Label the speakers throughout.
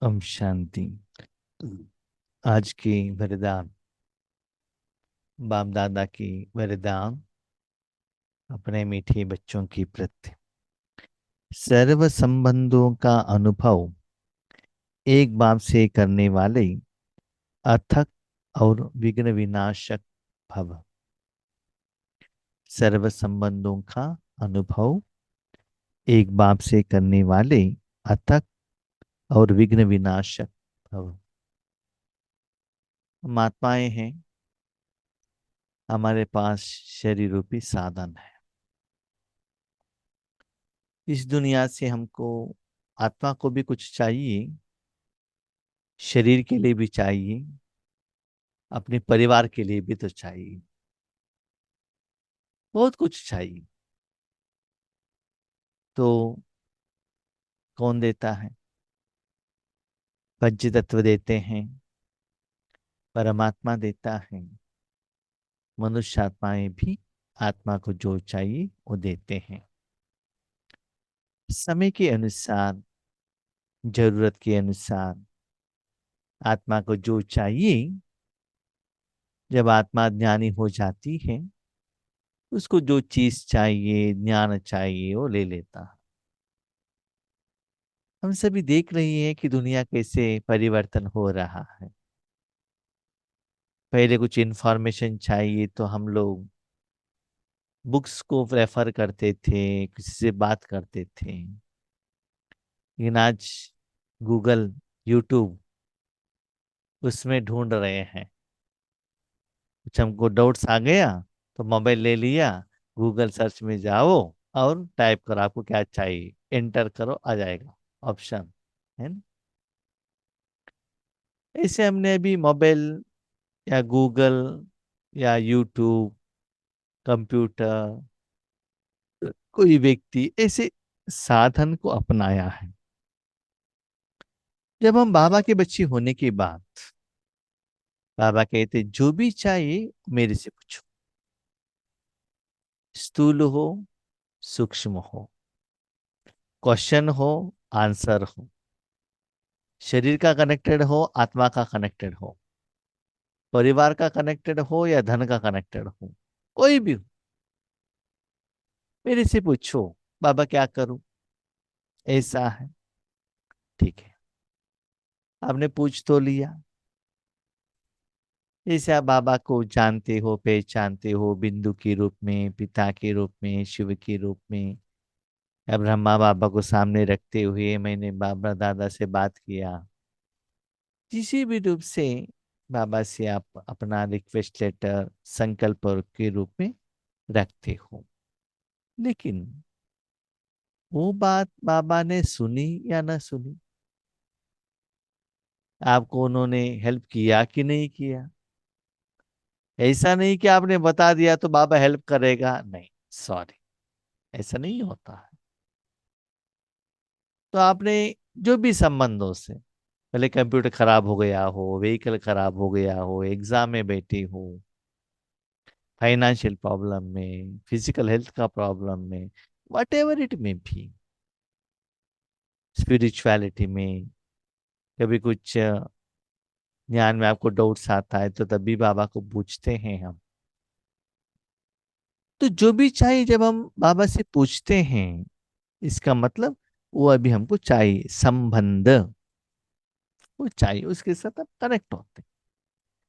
Speaker 1: ओम शांति। आज की वरदान, बाप दादा की वरदान अपने मीठे बच्चों की प्रति। सर्व संबंधों का अनुभव एक बाप से करने वाले अथक और विघ्न विनाशक भव। सर्व संबंधों का अनुभव एक बाप से करने वाले अथक और विघ्न विनाशक भव। हम आत्माएं हैं, हमारे पास शरीर रूपी साधन है। इस दुनिया से हमको, आत्मा को भी कुछ चाहिए, शरीर के लिए भी चाहिए, अपने परिवार के लिए भी तो चाहिए, बहुत कुछ चाहिए। तो कौन देता है? पंच तत्व देते हैं, परमात्मा देता है। मनुष्य आत्माएं भी आत्मा को जो चाहिए वो देते हैं। समय के अनुसार, जरूरत के अनुसार आत्मा को जो चाहिए, जब आत्मा ज्ञानी हो जाती है, उसको जो चीज चाहिए, ज्ञान चाहिए, वो ले लेता है। हम सभी देख रहे हैं कि दुनिया कैसे परिवर्तन हो रहा है। पहले कुछ इन्फॉर्मेशन चाहिए तो हम लोग बुक्स को रेफर करते थे, किसी से बात करते थे। लेकिन आज गूगल, यूट्यूब, उसमें ढूंढ रहे हैं। कुछ हमको डाउट्स आ गया तो मोबाइल ले लिया, गूगल सर्च में जाओ और टाइप करो आपको क्या चाहिए, एंटर करो, आ जाएगा ऑप्शन, है ना। ऐसे हमने अभी मोबाइल या गूगल या यूट्यूब, कंप्यूटर, कोई व्यक्ति ऐसे साधन को अपनाया है। जब हम बाबा के बच्चे होने के बाद, बाबा कहते जो भी चाहिए मेरे से पूछो, स्थूल हो, सूक्ष्म हो, क्वेश्चन हो, आंसर हो, शरीर का कनेक्टेड हो, आत्मा का कनेक्टेड हो, परिवार का कनेक्टेड हो या धन का कनेक्टेड हो, कोई भी हो, मेरे से पूछो बाबा क्या करूं। ऐसा है, ठीक है, आपने पूछ तो लिया। जैसे आप बाबा को जानते हो, पहचानते हो, बिंदु के रूप में, पिता के रूप में, शिव के रूप में। अब ब्रह्मा बाबा को सामने रखते हुए मैंने बाबा दादा से बात किया। किसी भी रूप से बाबा से आप अपना रिक्वेस्ट लेटर संकल्प के रूप में रखते हो। लेकिन वो बात बाबा ने सुनी या ना सुनी, आपको उन्होंने हेल्प किया कि नहीं किया? ऐसा नहीं कि आपने बता दिया तो बाबा हेल्प करेगा, नहीं, सॉरी, ऐसा नहीं होता है। तो आपने जो भी संबंधों से, पहले कंप्यूटर खराब हो गया हो, व्हीकल खराब हो गया हो, एग्जाम में बैठी हो, फाइनेंशियल प्रॉब्लम में, फिजिकल हेल्थ का प्रॉब्लम में, वट एवर इट में भी, स्पिरिचुअलिटी में, कभी कुछ ज्ञान में आपको डाउट्स आता है तो तभी बाबा को पूछते हैं हम। तो जो भी चाहिए जब हम बाबा से पूछते हैं, इसका मतलब वो अभी हमको चाहिए, संबंध वो चाहिए, उसके साथ आप कनेक्ट होते हैं।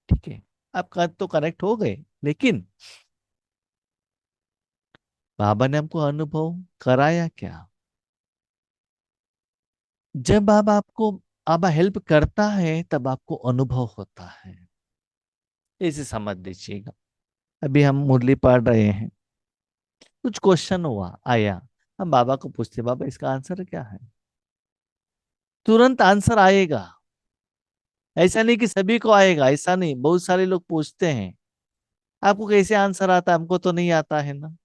Speaker 1: ठीक है, आप तो कनेक्ट हो गए, लेकिन बाबा ने हमको अनुभव कराया क्या? जब बाबा हेल्प करता है तब आपको अनुभव होता है। इसे समझ लीजिएगा। अभी हम मुरली पढ़ रहे हैं, कुछ क्वेश्चन हुआ, आया, हम बाबा को पूछते बाबा इसका आंसर क्या है, तुरंत आंसर आएगा। ऐसा नहीं कि सभी को आएगा, ऐसा नहीं, बहुत सारे लोग पूछते हैं आपको कैसे आंसर आता है, हमको तो नहीं आता है ना।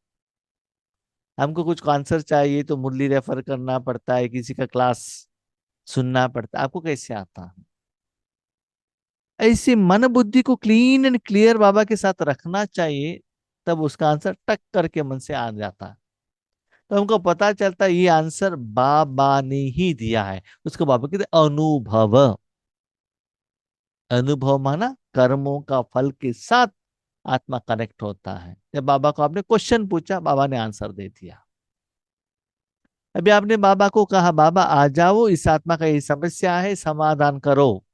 Speaker 1: हमको कुछ आंसर चाहिए तो मुरली रेफर करना पड़ता है, किसी का क्लास सुनना पड़ता है, आपको कैसे आता है? ऐसे मन बुद्धि को क्लीन एंड क्लियर बाबा के साथ रखना चाहिए, तब उसका आंसर टक करके मन से आ जाता है। तो हमको पता चलता है ये आंसर बाबा ने ही दिया है। उसको बाबा कहते हैं अनुभव। अनुभव माना कर्मों का फल के साथ आत्मा कनेक्ट होता है। जब बाबा को आपने क्वेश्चन पूछा, बाबा ने आंसर दे दिया। अभी आपने बाबा को कहा बाबा आ जाओ, इस आत्मा का ये समस्या है, समाधान करो।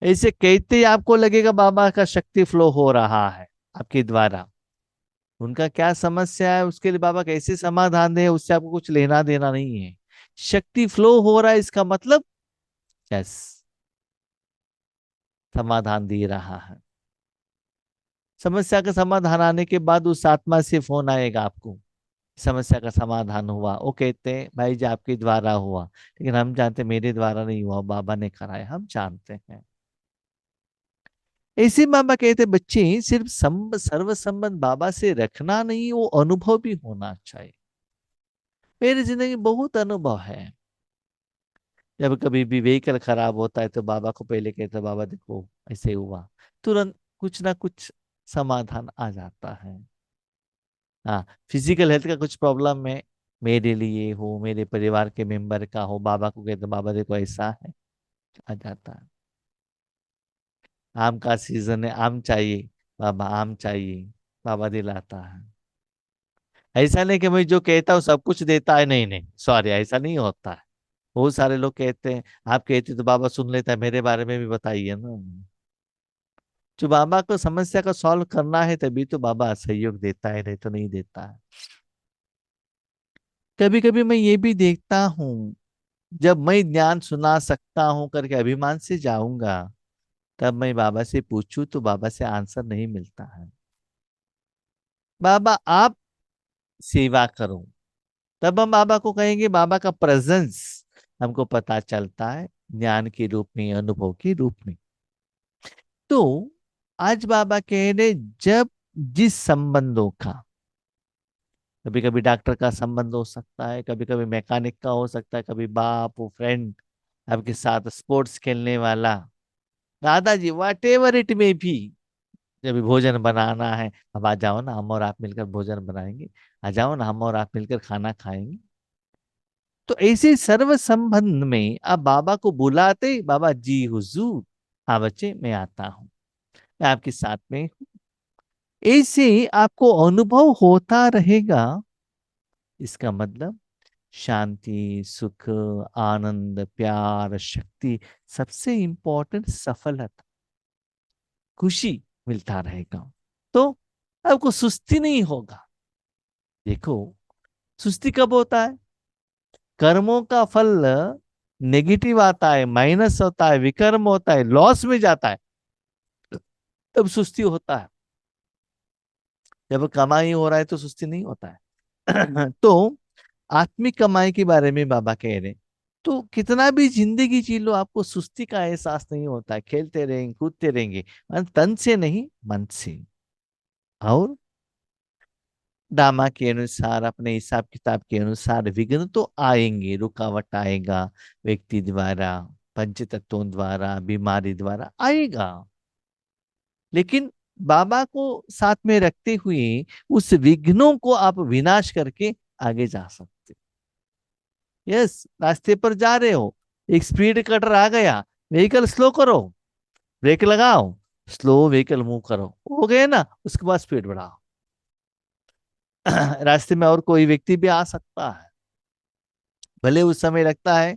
Speaker 1: ऐसे कहते ही आपको लगेगा बाबा का शक्ति फ्लो हो रहा है आपके द्वारा। उनका क्या समस्या है, उसके लिए बाबा कैसे समाधान दे, उससे आपको कुछ लेना देना नहीं है। शक्ति फ्लो हो रहा है, इसका मतलब यस, समाधान दे रहा है। समस्या का समाधान आने के बाद उस आत्मा से फोन आएगा आपको, समस्या का समाधान हुआ। वो कहते हैं भाई जी आपके द्वारा हुआ, लेकिन हम जानते मेरे द्वारा नहीं हुआ, बाबा ने कराया, हम जानते हैं। ऐसे बाबा कहते बच्चे सिर्फ सर्व संबंध बाबा से रखना नहीं, वो अनुभव भी होना चाहिए। मेरी जिंदगी में बहुत अनुभव है। जब कभी भी व्हीकल खराब होता है तो बाबा को पहले कहते हैं, बाबा देखो ऐसे हुआ, तुरंत कुछ ना कुछ समाधान आ जाता है। हाँ, फिजिकल हेल्थ का कुछ प्रॉब्लम है, मेरे लिए हो, मेरे परिवार के मेंबर का हो, बाबा को कहते हैं, बाबा देखो ऐसा है, आ जाता है। आम का सीजन है, आम चाहिए, बाबा आम चाहिए, बाबा दिलाता है। ऐसा नहीं कि मैं जो कहता हूँ सब कुछ देता है, नहीं नहीं सॉरी, ऐसा नहीं होता है। बहुत सारे लोग कहते हैं आप कहते तो बाबा सुन लेता है, मेरे बारे में भी बताइए ना। जो बाबा को समस्या का सॉल्व करना है तभी तो बाबा सहयोग देता है, नहीं तो नहीं देता है। कभी कभी मैं ये भी देखता हूँ, जब मैं ज्ञान सुना सकता हूँ करके अभिमान से जाऊंगा, तब मैं बाबा से पूछूं तो बाबा से आंसर नहीं मिलता है। बाबा आप सेवा करो, तब हम बाबा को कहेंगे, बाबा का प्रेजेंस हमको पता चलता है ज्ञान के रूप में, अनुभव के रूप में। तो आज बाबा कह रहे, जब जिस संबंधों का, कभी कभी डॉक्टर का संबंध हो सकता है, कभी कभी मैकेनिक का हो सकता है, कभी बाप फ्रेंड आपके साथ स्पोर्ट्स खेलने वाला, दादाजी वाट एवर इट में भी, जब भी भोजन बनाना है, अब आ जाओ ना हम और आप मिलकर भोजन बनाएंगे, आ जाओ ना हम और आप मिलकर खाना खाएंगे। तो ऐसे सर्व संबंध में आप बाबा को बुलाते, बाबा जी हुजूर, हाँ बच्चे मैं आता हूँ, मैं आपके साथ में हूँ। ऐसे आपको अनुभव होता रहेगा। इसका मतलब शांति, सुख, आनंद, प्यार, शक्ति, सबसे इंपॉर्टेंट सफलता, खुशी मिलता रहेगा। तो आपको सुस्ती नहीं होगा। देखो, सुस्ती कब होता है, कर्मों का फल नेगेटिव आता है, माइनस होता है, विकर्म होता है, लॉस में जाता है, तब सुस्ती होता है। जब कमाई हो रहा है तो सुस्ती नहीं होता है। तो आत्मिक कमाई के बारे में बाबा कह रहे हैं, तो कितना भी जिंदगी जी लो, आपको सुस्ती का एहसास नहीं होता है, खेलते रहेंगे, कूदते रहेंगे, तन से नहीं मन से। और ड्रामा के अनुसार, अपने हिसाब किताब के अनुसार विघ्न तो आएंगे, रुकावट आएगा, व्यक्ति द्वारा, पंच तत्वों द्वारा, बीमारी द्वारा आएगा। लेकिन बाबा को साथ में रखते हुए उस विघ्नों को आप विनाश करके आगे जा सकते। यस, रास्ते पर जा रहे हो, एक स्पीड कटर आ गया, व्हीकल स्लो करो, ब्रेक लगाओ, स्लो व्हीकल मूव करो, हो गए ना, उसके बाद स्पीड बढ़ाओ। रास्ते में और कोई व्यक्ति भी आ सकता है, भले उस समय लगता है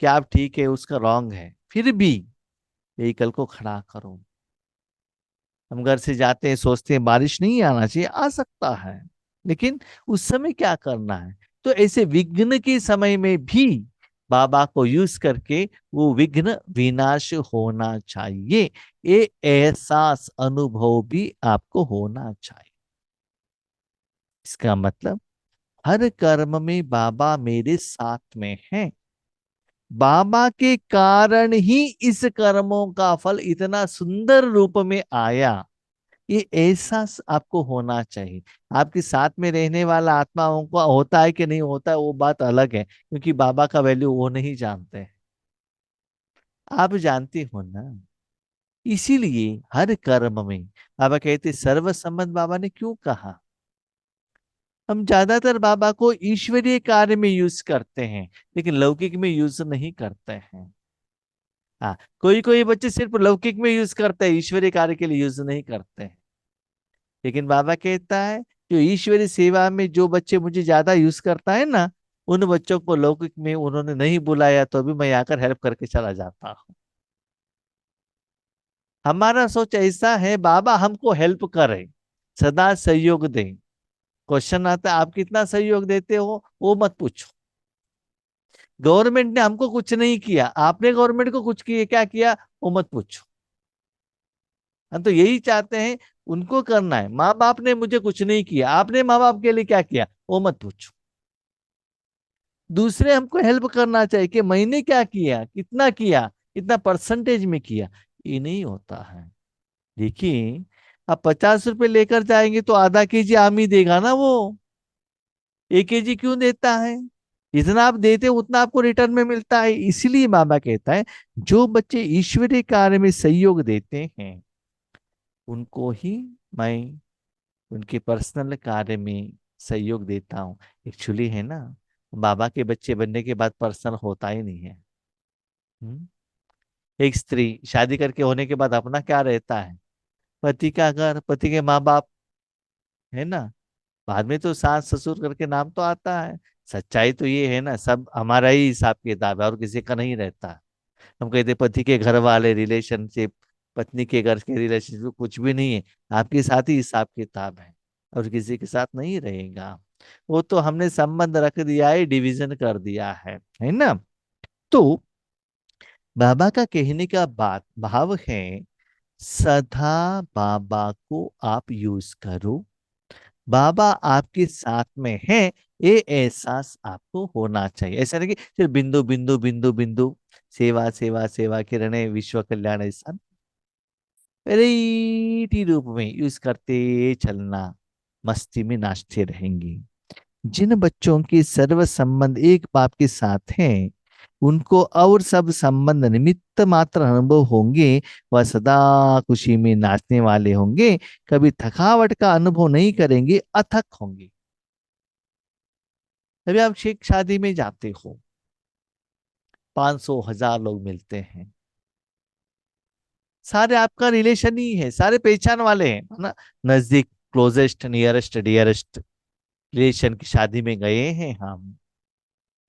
Speaker 1: कि आप ठीक है, उसका रॉन्ग है, फिर भी व्हीकल को खड़ा करो। हम घर से जाते हैं, सोचते हैं बारिश नहीं आना चाहिए, आ सकता है, लेकिन उस समय क्या करना है। तो ऐसे विघ्न के समय में भी बाबा को यूज करके वो विघ्न विनाश होना चाहिए, ये एहसास अनुभव भी आपको होना चाहिए। इसका मतलब हर कर्म में बाबा मेरे साथ में है, बाबा के कारण ही इस कर्मों का फल इतना सुंदर रूप में आया, ये एहसास आपको होना चाहिए। आपके साथ में रहने वाला आत्माओं को होता है कि नहीं होता है वो बात अलग है, क्योंकि बाबा का वैल्यू वो नहीं जानते हैं, आप जानते हो ना। इसीलिए हर कर्म में बाबा कहते सर्व संबंध, बाबा ने क्यों कहा, हम ज्यादातर बाबा को ईश्वरीय कार्य में यूज करते हैं, लेकिन लौकिक में यूज नहीं करते हैं। हाँ, कोई कोई बच्चे सिर्फ लौकिक में यूज करते हैं, ईश्वरीय कार्य के लिए यूज नहीं करते हैं। लेकिन बाबा कहता है जो ईश्वरीय सेवा में जो बच्चे मुझे ज्यादा यूज करता है ना, उन बच्चों को लौकिक में उन्होंने नहीं बुलाया तो भी मैं आकर हेल्प करके चला जाता हूँ। हमारा सोच ऐसा है बाबा हमको हेल्प करे, सदा सहयोग दें। क्वेश्चन आता है आप कितना सहयोग देते हो, वो मत पूछो। गवर्नमेंट ने हमको कुछ नहीं किया, आपने गवर्नमेंट को कुछ किया, क्या किया वो मत पूछो। हम तो यही चाहते हैं, उनको करना है। माँ बाप ने मुझे कुछ नहीं किया, आपने माँ बाप के लिए क्या किया वो मत पूछो। दूसरे हमको हेल्प करना चाहिए कि मैंने क्या किया, कितना किया, कितना परसेंटेज में किया, ये नहीं होता है। देखिए, आप 50 रुपए लेकर जाएंगे तो आधा केजी आम ही देगा ना वो, 1 केजी क्यों देता है? जितना आप देते हो उतना आपको रिटर्न में मिलता है। इसलिए बाबा कहता है जो बच्चे ईश्वरीय कार्य में सहयोग देते हैं उनको ही मैं उनके पर्सनल कार्य में सहयोग देता हूँ। एक्चुअली है ना, बाबा के बच्चे बनने के बाद पर्सनल होता ही नहीं है। हम्म? एक स्त्री शादी करके होने के बाद अपना क्या रहता है? पति का घर, पति के माँ बाप, है ना। बाद में तो सास ससुर करके नाम तो आता है। सच्चाई तो ये है ना, सब हमारा ही हिसाब किताब है और किसी का नहीं रहता। हम कहते पति के घर वाले रिलेशनशिप, पत्नी के घर के रिलेशनशिप कुछ भी नहीं है। आपके साथ ही हिसाब किताब है और किसी के साथ नहीं रहेगा। वो तो हमने संबंध रख दिया है, डिवीजन कर दिया है ना। तो बाबा का कहने का बात भाव है, सदा बाबा को आप यूज करो, बाबा आपके साथ में है, ये एहसास आपको होना चाहिए। ऐसा नहीं कि सिर्फ बिंदु बिंदु बिंदु बिंदु, सेवा सेवा सेवा किरणें विश्व कल्याण, ऐसा वैरायटी रूप में यूज करते चलना, मस्ती में नाचते रहेंगे। जिन बच्चों के सर्व संबंध एक बाप के साथ हैं, उनको और सब संबंध निमित्त मात्र अनुभव होंगे। वह सदा खुशी में नाचने वाले होंगे, कभी थकावट का अनुभव नहीं करेंगे, अथक होंगे। अभी आप शेख शादी में जाते हो, 500 1000 लोग मिलते हैं, सारे आपका रिलेशन ही है, सारे पहचान वाले हैं, है ना। नजदीक, क्लोजेस्ट, नियरेस्ट, डियरेस्ट रिलेशन की शादी में गए हैं हम।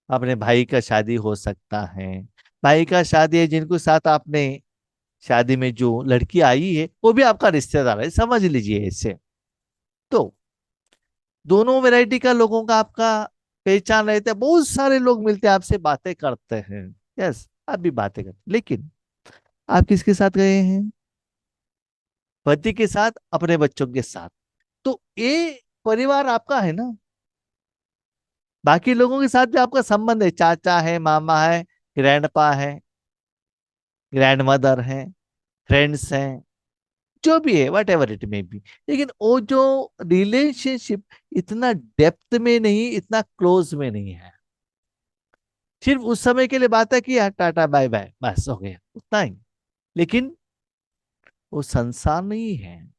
Speaker 1: अपने भाई का शादी हो सकता है, भाई का शादी है जिनको साथ आपने शादी में जो लड़की आई है वो भी आपका रिश्तेदार है, समझ लीजिए ऐसे। तो दोनों वैरायटी का लोगों का आपका पहचान रहते हैं, बहुत सारे लोग मिलते हैं, आपसे बातें करते हैं। यस, आप भी बातें करते हैं, लेकिन आप किसके साथ गए हैं? पति के साथ, अपने बच्चों के साथ। तो ये परिवार आपका है ना। बाकी लोगों के साथ भी आपका संबंध है, चाचा है, मामा है, ग्रैंडपा है, ग्रैंड मदर है, फ्रेंड्स हैं, जो भी है, what ever it may be. लेकिन वो जो रिलेशनशिप इतना डेप्थ में नहीं, इतना क्लोज में नहीं है। सिर्फ उस समय के लिए बात है कि यार टाटा बाय बाय, बस हो गया, उतना ही। लेकिन वो संसार नहीं है।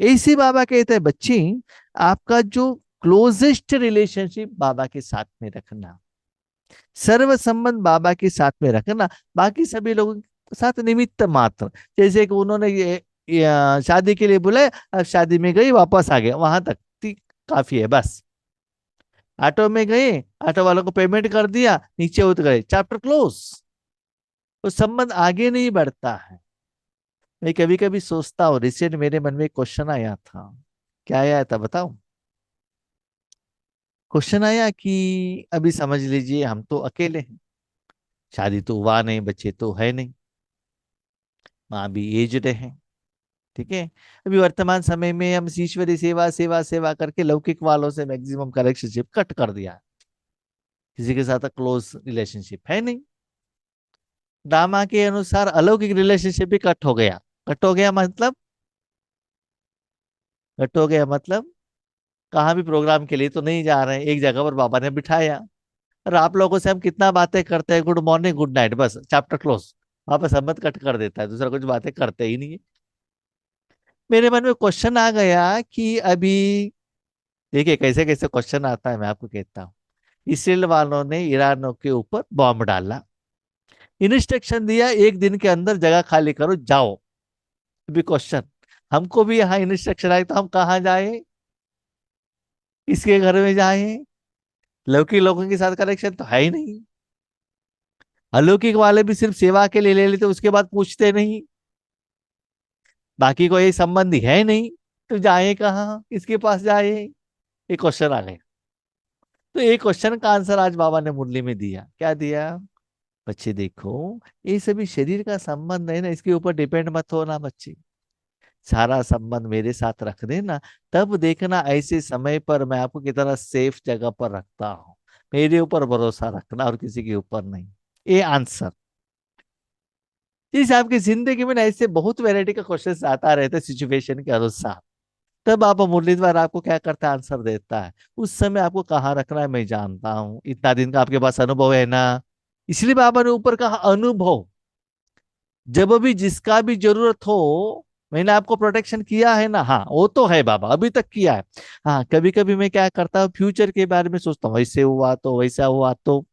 Speaker 1: ऐसे बाबा कहते हैं बच्चे, आपका जो क्लोजेस्ट रिलेशनशिप बाबा के साथ में रखना, सर्व संबंध बाबा के साथ में रखना, बाकी सभी लोगों के साथ निमित्त मात्र। जैसे कि उन्होंने ये शादी के लिए बुलाया, अब शादी में गई वापस आ गया, वहां तक काफी है बस। ऑटो में गए, ऑटो वालों को पेमेंट कर दिया, नीचे उतर गए, चैप्टर क्लोज। वो संबंध आगे नहीं बढ़ता है। मैं कभी कभी सोचता हूँ, रिसेंट मेरे मन में एक क्वेश्चन आया था। क्या आया था बताऊं? क्वेश्चन आया कि अभी समझ लीजिए हम तो अकेले हैं, शादी तो हुआ नहीं, बच्चे तो है नहीं, माँ भी एजड है, ठीक है। अभी वर्तमान समय में हम ईश्वरी सेवा सेवा सेवा करके लौकिक वालों से मैक्सिमम कनेक्शनशिप कट कर दिया, किसी के साथ क्लोज रिलेशनशिप है नहीं। ड्रामा के अनुसार अलौकिक रिलेशनशिप भी कट हो गया। कट हो गया मतलब, कट हो गया मतलब कहाँ भी प्रोग्राम के लिए तो नहीं जा रहे हैं, एक जगह पर बाबा ने बिठाया। और आप लोगों से हम कितना बातें करते हैं, गुड मॉर्निंग गुड नाइट, बस चैप्टर क्लोज। वापस संबंध कट कर देता है, दूसरा कुछ बातें करते ही नहीं है। मेरे मन में क्वेश्चन आ गया कि अभी देखिए कैसे कैसे क्वेश्चन आता है, मैं आपको कहता हूँ। इसराइल वालों ने ईरान के ऊपर बॉम्ब डाला, इंस्ट्रक्शन दिया एक दिन के अंदर जगह खाली करो, जाओ। भी क्वेश्चन, हमको भी यहाँ इंस्ट्रक्शन आए तो हम कहाँ जाए, किसके घर में जाए? लौकिक लोगों के साथ कनेक्शन तो है ही नहीं। अलौकिक वाले भी सिर्फ सेवा के लिए ले लेते, उसके बाद पूछते नहीं, बाकी कोई संबंधी है नहीं, तो जाए कहाँ, किसके पास जाए? ये क्वेश्चन आ गए। तो एक क्वेश्चन का आंसर आज बाबा ने मुरली में दिया। क्या दिया? बच्चे देखो, ये सभी शरीर का संबंध है ना, इसके ऊपर डिपेंड मत होना बच्चे, सारा संबंध मेरे साथ रख देना। तब देखना ऐसे समय पर मैं आपको कितना सेफ जगह पर रखता हूँ। मेरे ऊपर भरोसा रखना और किसी के ऊपर नहीं। ये आंसर। इस आपकी जिंदगी में ना ऐसे बहुत वैरायटी का क्वेश्चन आता रहता है सिचुएशन के अनुसार। तब आप मुरलीधर आपको क्या करता है, आंसर देता है। उस समय आपको कहाँ रखना है मैं जानता हूँ, इतना दिन का आपके पास अनुभव है ना। इसलिए बाबा ने ऊपर कहा अनुभव। जब भी जिसका भी जरूरत हो, मैंने आपको प्रोटेक्शन किया है ना, हाँ वो तो है बाबा, अभी तक किया है। हाँ कभी कभी मैं क्या करता हूँ, फ्यूचर के बारे में सोचता हूँ, वैसे हुआ तो वैसा हुआ तो।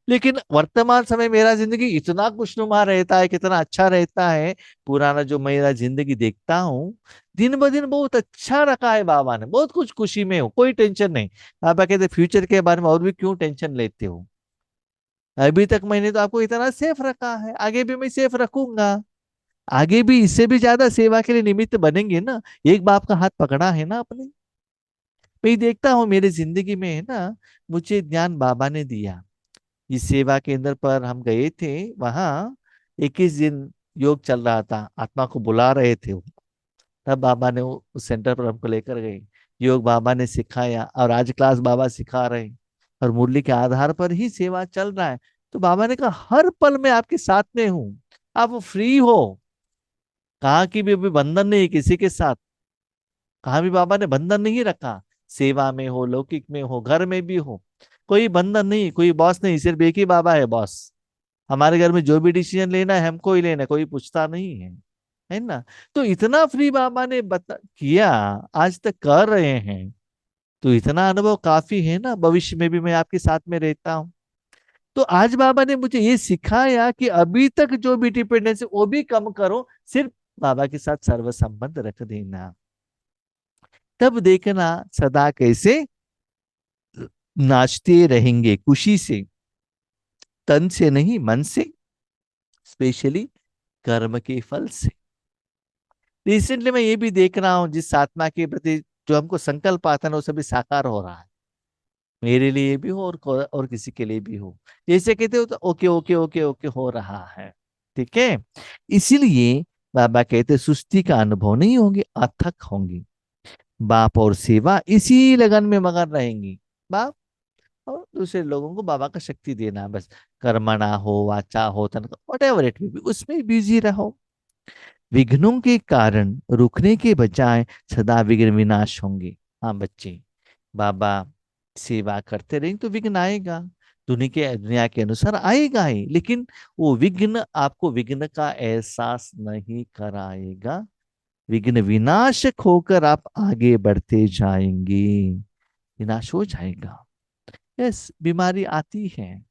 Speaker 1: लेकिन वर्तमान समय मेरा जिंदगी इतना खुशनुमा रहता है, कितना अच्छा रहता है। पुराना जो मेरा जिंदगी देखता हूँ, दिन ब दिन बहुत अच्छा रखा है बाबा ने, बहुत कुछ खुशी में हो, कोई टेंशन नहीं। बाबा कहते फ्यूचर के बारे में और भी क्यों टेंशन लेते हो, अभी तक मैंने तो आपको इतना सेफ रखा है, आगे भी मैं सेफ रखूंगा। आगे भी इससे भी ज्यादा सेवा के लिए निमित्त बनेंगे ना। एक बाप का हाथ पकड़ा है ना अपने। मैं देखता हूँ मेरे जिंदगी में है ना, मुझे ज्ञान बाबा ने दिया। इस सेवा केंद्र पर हम गए थे, वहां 21 दिन योग चल रहा था, आत्मा को बुला रहे थे वो। तब बाबा ने उस सेंटर पर हमको लेकर गए, योग बाबा ने सिखाया और आज क्लास बाबा सिखा रहे हैं। और मुरली के आधार पर ही सेवा चल रहा है। तो बाबा ने कहा हर पल मैं आपके साथ में हूँ, आप फ्री हो। कहाँ की भी अभी बंधन नहीं किसी के साथ, कहाँ भी बाबा ने बंधन नहीं रखा। सेवा में हो, लौकिक में हो, घर में भी हो, कोई बंधन नहीं, कोई बॉस नहीं, सिर्फ एक ही बाबा है बॉस। हमारे घर में जो भी डिसीजन लेना है हमको ही लेना है, कोई पूछता नहीं है ना। तो इतना फ्री बाबा ने बता किया, आज तक कर रहे हैं। तो इतना अनुभव काफी है ना, भविष्य में भी मैं आपके साथ में रहता हूँ। तो आज बाबा ने मुझे ये सिखाया कि अभी तक जो भी डिपेंडेंस है वो भी कम करो, सिर्फ बाबा के साथ सर्व संबंध रख देना। तब देखना सदा कैसे नाचते रहेंगे खुशी से, तन से नहीं मन से, स्पेशली कर्म के फल से। रिसेंटली मैं ये भी देख रहा हूँ, जिस आत्मा के प्रति जो हमको संकल्प आता है ना, वो सभी साकार हो रहा है। मेरे लिए भी हो और किसी के लिए भी हो। जैसे कहते हो तो ओके ओके ओके ओके हो रहा है। ठीक है। इसीलिए बाबा कहते सुस्ती का अनुभव नहीं होंगे, अथक होंगे। बाप और सेवा इसी लगन में मगन रहेंगी। बाप और दूसरे लोगों को बाबा का शक्ति देना, बस कर्मणा हो, वाचा हो, तन, वट एवर इट भी, उसमें बिजी रहो। विघ्नों के कारण रुकने के बजाय सदा विघ्न विनाश होंगे। हाँ बच्चे, बाबा सेवा करते रहेंगे तो विघ्न आएगा, दुनिया के अनुसार आएगा ही, लेकिन वो विघ्न आपको विघ्न का एहसास नहीं कराएगा। विघ्न विनाशक होकर आप आगे बढ़ते जाएंगे, विनाश हो जाएगा। यस, बीमारी आती है,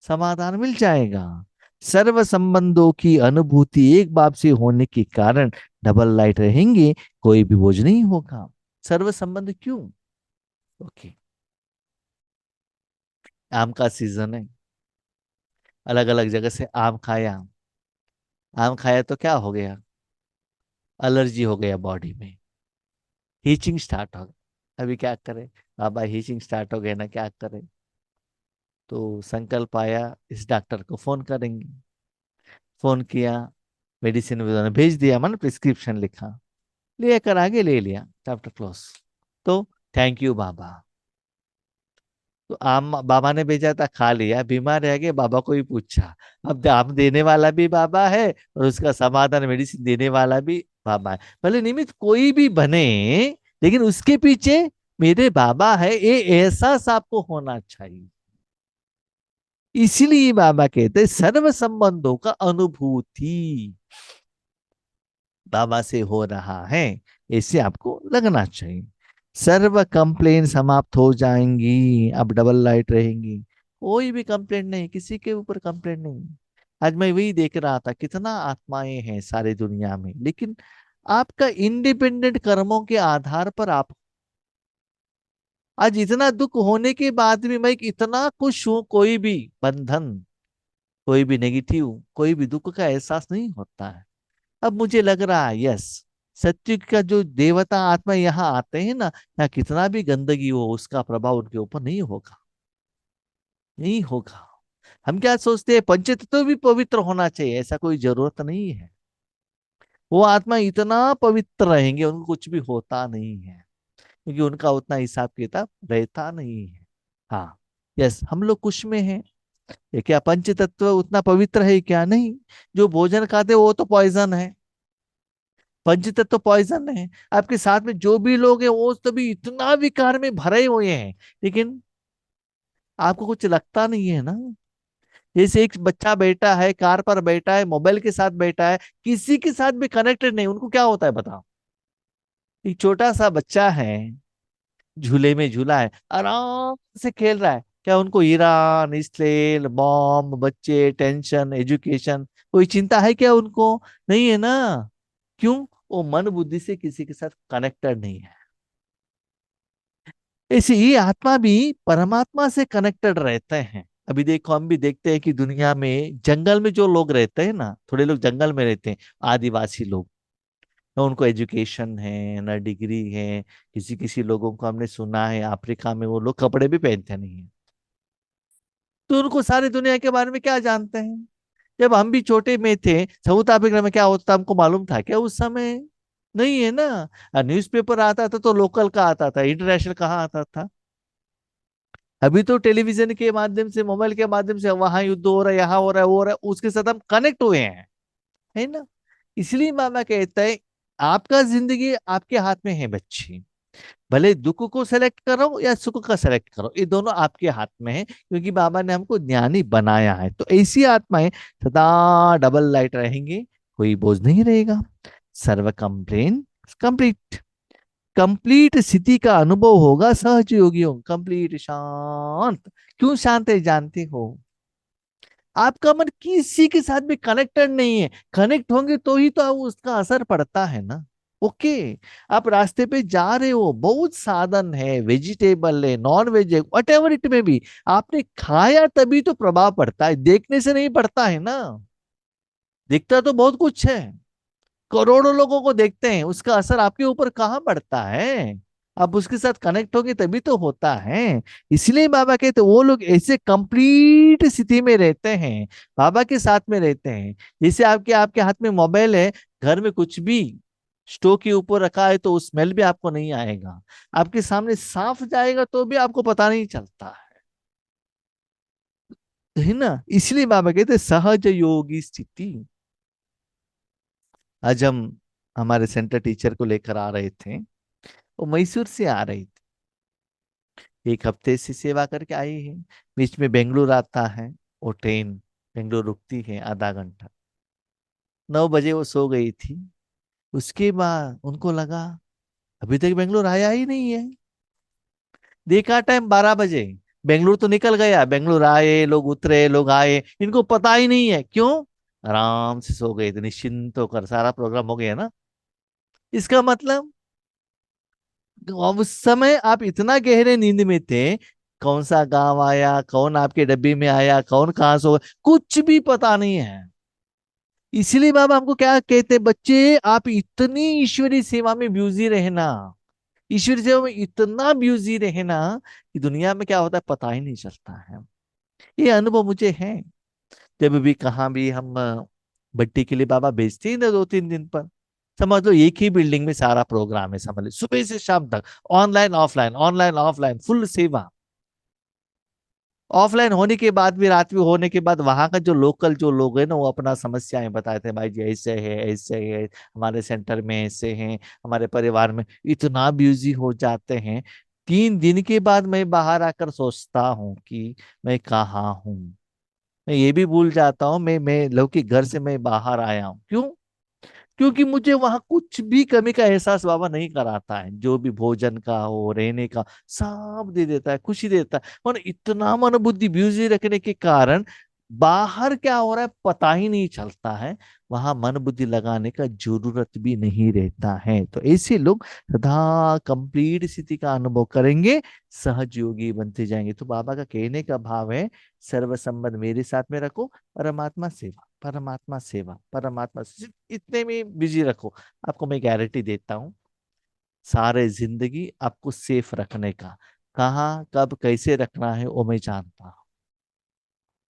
Speaker 1: समाधान मिल जाएगा। सर्व संबंधों की अनुभूति एक बाप से होने के कारण डबल लाइट रहेंगे, कोई भी बोझ नहीं होगा। सर्व संबंध क्यों? ओके। आम का सीजन है, अलग अलग जगह से आम खाया, आम खाया तो क्या हो गया, एलर्जी हो गया बॉडी में, हीचिंग स्टार्ट हो गया। अभी क्या करें बाबा, हीचिंग स्टार्ट हो गया ना, क्या करें? तो संकल्प आया इस डॉक्टर को फोन करेंगे। फोन किया, मेडिसिन उन्होंने भेज दिया, मैंने प्रिस्क्रिप्शन लिखा, लेकर आगे ले लिया, चैप्टर क्लोज। तो थैंक यू बाबा। तो आम बाबा ने भेजा था, खा लिया, बीमार रह गए, बाबा को ही पूछा। अब आम देने वाला भी बाबा है और उसका समाधान मेडिसिन देने वाला भी बाबा है। भले निमित्त कोई भी बने, लेकिन उसके पीछे मेरे बाबा है, ये एहसास आपको होना चाहिए। इसीलिए बाबा कहते हैं सर्व संबंधों का अनुभूति बाबा से हो रहा है, ऐसे आपको लगना चाहिए। सर्व कंप्लेन समाप्त हो जाएंगी, अब डबल लाइट रहेंगी। कोई भी कंप्लेंट नहीं, किसी के ऊपर कंप्लेंट नहीं। आज मैं वही देख रहा था, कितना आत्माएं हैं सारी दुनिया में, लेकिन आपका इंडिपेंडेंट कर्मों के आधार पर आप, आज इतना दुख होने के बाद भी मैं इतना खुश हूं, कोई भी बंधन, कोई भी नेगेटिव, कोई भी दुख का एहसास नहीं होता है। अब मुझे लग रहा है, यस, सत्य का जो देवता आत्मा यहाँ आते हैं ना, यहाँ कितना भी गंदगी हो उसका प्रभाव उनके ऊपर नहीं होगा, नहीं होगा। हम क्या सोचते हैं, पंचतत्व भी पवित्र होना चाहिए, ऐसा कोई जरूरत नहीं है। वो आत्मा इतना पवित्र रहेंगे, उनको कुछ भी होता नहीं है, क्योंकि उनका उतना हिसाब किताब रहता नहीं है। हाँ, यस, हम लोग कुछ में हैं। ये क्या पंच तत्व उतना पवित्र है क्या? नहीं। जो भोजन खाते हैं, वो तो पॉइजन है, पंच तत्व पॉइजन है। आपके साथ में जो भी लोग हैं वो सभी इतना विकार में भरे हुए हैं, लेकिन आपको कुछ लगता नहीं है ना। जैसे एक बच्चा बैठा है, कार पर बैठा है, मोबाइल के साथ बैठा है, किसी के साथ भी कनेक्टेड नहीं, उनको क्या होता है बताओ? एक छोटा सा बच्चा है, झूले में झूला है, आराम से खेल रहा है, क्या उनको ईरान इसराइल बॉम्ब, बच्चे, टेंशन, एजुकेशन, कोई चिंता है क्या उनको? नहीं है ना। क्यों? वो मन बुद्धि से किसी के साथ कनेक्टेड नहीं है। ऐसे ही आत्मा भी परमात्मा से कनेक्टेड रहते हैं। अभी देखो, हम भी देखते हैं कि दुनिया में जंगल में जो लोग रहते हैं ना, थोड़े लोग जंगल में रहते हैं, आदिवासी लोग, ना उनको एजुकेशन है ना डिग्री है। किसी किसी लोगों को हमने सुना है अफ्रीका में वो लोग कपड़े भी पहनते नहीं है, तो उनको सारी दुनिया के बारे में क्या जानते हैं? जब हम भी छोटे में थे, साउथ अफ्रीका में क्या होता था हमको मालूम था क्या उस समय? नहीं है ना। न्यूज़पेपर आता था तो लोकल का आता था, इंटरनेशनल कहाँ आता था? अभी तो टेलीविजन के माध्यम से, मोबाइल के माध्यम से वहां युद्ध हो रहा है, यहाँ हो रहा है, वो हो रहा है, उसके साथ हम कनेक्ट हुए हैं, है ना। इसलिए मामा कहता है, आपका जिंदगी आपके हाथ में है बच्ची। भले दुख को सेलेक्ट करो या सुख का सेलेक्ट करो, ये दोनों आपके हाथ में है, क्योंकि बाबा ने हमको ज्ञानी बनाया है। तो ऐसी आत्माएं सदा डबल लाइट रहेंगे, कोई बोझ नहीं रहेगा। सर्व कंप्लेन कंप्लीट, कंप्लीट स्थिति का अनुभव होगा सहज योगियों, कंप्लीट शांत। क्यों शांत है जानते हो? आपका मन किसी के साथ भी कनेक्टेड नहीं है। कनेक्ट होंगे तो ही तो उसका असर पड़ता है ना। ओके, आप रास्ते पे जा रहे हो, बहुत साधन है, वेजिटेबल है, नॉन वेज है, वट एवर इट में भी, आपने खाया तभी तो प्रभाव पड़ता है, देखने से नहीं पड़ता है ना। दिखता तो बहुत कुछ है, करोड़ों लोगों को देखते हैं, उसका असर आपके ऊपर कहाँ पड़ता है? आप उसके साथ कनेक्ट होगे तभी तो होता है। इसलिए बाबा कहते वो लोग ऐसे कंप्लीट स्थिति में रहते हैं, बाबा के साथ में रहते हैं। जैसे आपके आपके हाथ में मोबाइल है, घर में कुछ भी स्टोव के ऊपर रखा है तो उस स्मेल भी आपको नहीं आएगा, आपके सामने साफ जाएगा तो भी आपको पता नहीं चलता है ना। इसलिए बाबा कहते सहज योगी स्थिति। आज हम हमारे सेंटर टीचर को लेकर आ रहे थे, वो मैसूर से आ रही थी, एक हफ्ते से सेवा करके आई है। बीच में बेंगलुरु आता है, वो ट्रेन बेंगलुरु रुकती है आधा घंटा। 9 बजे वो सो गई थी। उसके बाद उनको लगा अभी तक बेंगलुरु आया ही नहीं है। देखा टाइम 12 बजे, बेंगलुरु तो निकल गया, बेंगलुरु आए लोग, उतरे लोग आए, इनको पता ही नहीं है। क्यों? आराम से सो गए थे, निश्चिंत होकर सारा प्रोग्राम हो गया ना। इसका मतलब अब उस समय आप इतना गहरे नींद में थे, कौन सा गांव आया, कौन आपके डब्बे में आया, कौन कहाँ सो गया, कुछ भी पता नहीं है। इसलिए बाबा हमको क्या कहते, बच्चे आप इतनी ईश्वरीय सेवा में बिजी रहना, ईश्वरीय सेवा में इतना बिजी रहना कि दुनिया में क्या होता है पता ही नहीं चलता है। ये अनुभव मुझे है। जब भी कहाँ भी हम बट्टी के लिए बाबा भेजते हैं ना 2-3 दिन पर, समझ लो एक ही बिल्डिंग में सारा प्रोग्राम है, समझ लो सुबह से शाम तक, ऑनलाइन ऑफलाइन फुल सेवा। ऑफलाइन होने के बाद भी, रात में होने के बाद, वहां का जो लोकल जो लोग हैं ना, वो अपना समस्याएं बताते हैं, भाई जी ऐसे है ऐसे है, हमारे सेंटर में ऐसे हैं, हमारे परिवार में, इतना बिजी हो जाते हैं। 3 दिन के बाद मैं बाहर आकर सोचता हूँ कि मैं कहाँ हूँ। मैं ये भी भूल जाता हूँ मैं लौकिक घर से मैं बाहर आया हूँ। क्यों? क्योंकि मुझे वहां कुछ भी कमी का एहसास बाबा नहीं कराता है। जो भी भोजन का हो, रहने का, सब दे देता है, खुशी देता है। और इतना मन बुद्धि बिजी रखने के कारण बाहर क्या हो रहा है पता ही नहीं चलता है। वहां मन बुद्धि लगाने का जरूरत भी नहीं रहता है। तो ऐसे लोग सदा कंप्लीट स्थिति का अनुभव करेंगे, सहज योगी बनते जाएंगे। तो बाबा का कहने का भाव है, सर्व संबंध मेरे साथ में रखो, परमात्मा सेवा, परमात्मा सेवा, परमात्मा सिर्फ इतने में बिजी रखो। आपको मैं गारंटी देता हूँ, सारे जिंदगी आपको सेफ रखने का, कहाँ कब कैसे रखना है वो मैं जानता हूँ।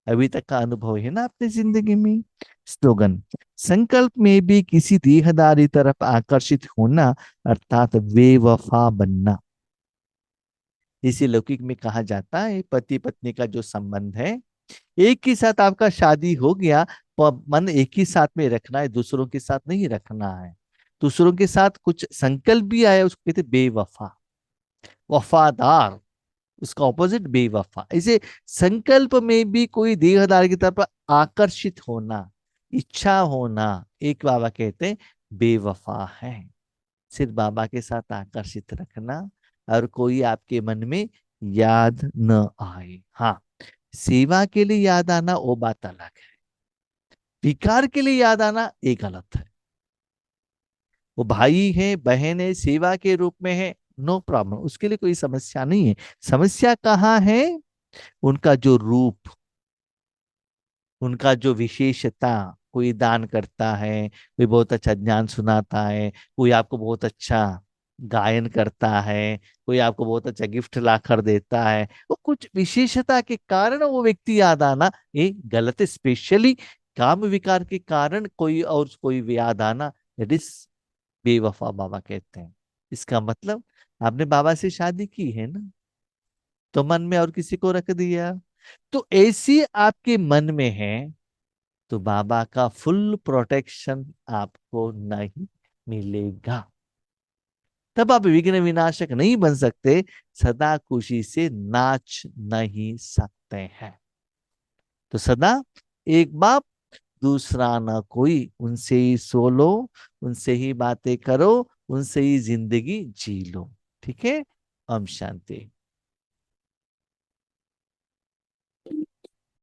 Speaker 1: अभी तक का अनुभव है ना अपनी जिंदगी में। स्लोगन, संकल्प में भी किसी देहदारी तरफ आकर्षित होना अर्थात बेवफा बनना। इसी लौकिक में कहा जाता है, पति पत्नी का जो संबंध है, एक ही साथ आपका शादी हो गया, मन एक ही साथ में रखना है, दूसरों के साथ नहीं रखना है। दूसरों के साथ कुछ संकल्प भी आया, उसको कहते बेवफा। वफादार, उसका ऑपोजिट बेवफा। इसे संकल्प में भी कोई देहदार की तरफ आकर्षित होना, इच्छा होना, एक बाबा कहते हैं बेवफा है। सिर्फ बाबा के साथ आकर्षित रखना, और कोई आपके मन में याद न आए। हाँ, सेवा के लिए याद आना वो बात अलग है, विकार के लिए याद आना ये गलत है। वो भाई है, बहन है, सेवा के रूप में है, नो प्रॉब्लम, उसके लिए कोई समस्या नहीं है। समस्या कहाँ है? उनका जो रूप, उनका जो विशेषता, कोई दान करता है, कोई बहुत अच्छा ज्ञान सुनाता है, कोई आपको बहुत अच्छा गायन करता है, कोई आपको बहुत अच्छा गिफ्ट ला कर देता है, वो कुछ विशेषता के कारण वो व्यक्ति याद आना ये गलत है। स्पेशली काम विकार के कारण कोई और कोई भी याद आना, इट इज बेवफा बाबा कहते हैं। इसका मतलब आपने बाबा से शादी की है ना, तो मन में और किसी को रख दिया, तो ऐसी आपके मन में है, तो बाबा का फुल प्रोटेक्शन आपको नहीं मिलेगा। तब आप विघ्न विनाशक नहीं बन सकते, सदा खुशी से नाच नहीं सकते हैं। तो सदा एक बाप, दूसरा ना कोई, उनसे ही सो लो, उनसे ही बातें करो, उनसे ही जिंदगी जी लो। ठीक है। ओम शांति।